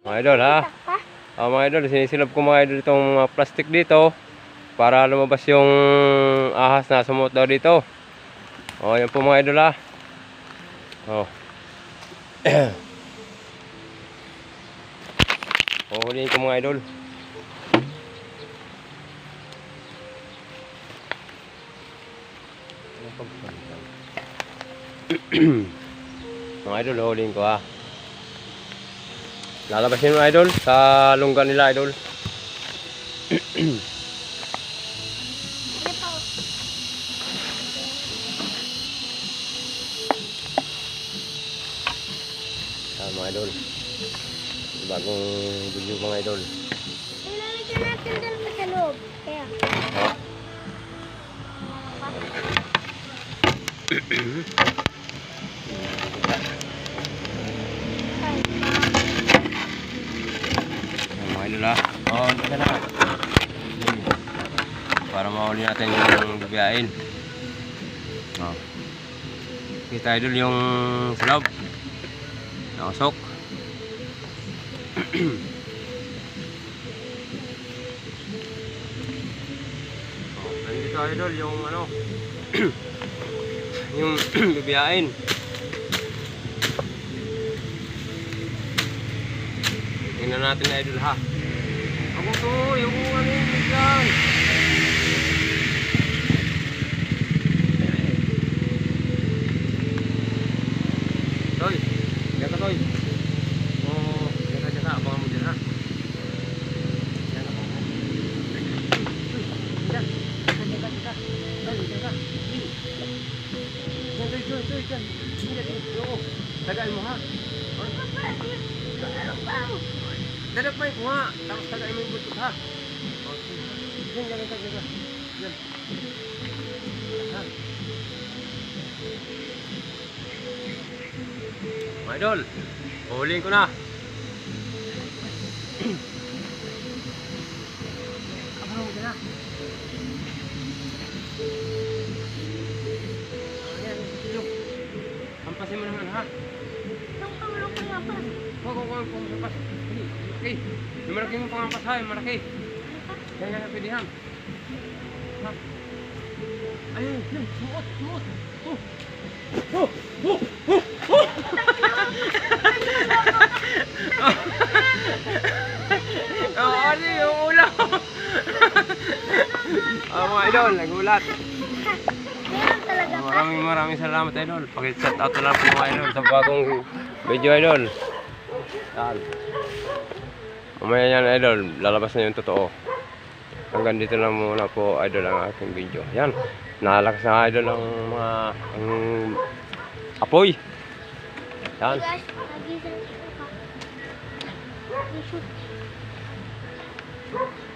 Mga idol ha. Mga idol, sinisilap ko mga idol itong mga plastic dito para lumabas yung ahas na sumot daw dito. Yan po mga idol ha. Huhulihin ko mga idol. Mga idol, huhulihin ko ha. Lalabasin mo idol sa lungga nila idol. Mga idol, bagong video mga idol. Ilalagyan natin dyan sa loob. Kaya. Mga idol ha. Dito na. Para mahuli natin yung bibiyain. Kita idol yung sa loob. Nakasok. Nandito idol yung ano yung bibiyain. Tingnan natin na idol ha. Ako to yung ano yung bigyan. Toy, diyan ka Toy. Diyan ka, abangan mo dyan ha. Diyan ako. Diyan. Diyan ka. Diyan ka. Diyan. Oo. Tagay mo ha. Dadapay ko ha. Tapos tagay mo yung butot ha. Diyan. Diyan. Ha. Mga idol, huhulihin ko na. Abangan mo dyan ha. Hampasin mo naman ha. Tulong ko nga pa. Huwag hampas. Malaki. Yung malaki mong panghampas ha, yung malaki. Yan, pwedehang. Ha? Ayun, suot. Ano yung ulam? Mga idol, nagulat. Maraming salamat idol. Paki-shout out na lang po mga idol sa bagong video idol. Yan. Mamaya yan idol, lalabas na yung totoo. Hanggang dito na muna po idol ang aking video. Yan, nalakas na idol ang mga apoy. Yan. Guys, nagising ko pa.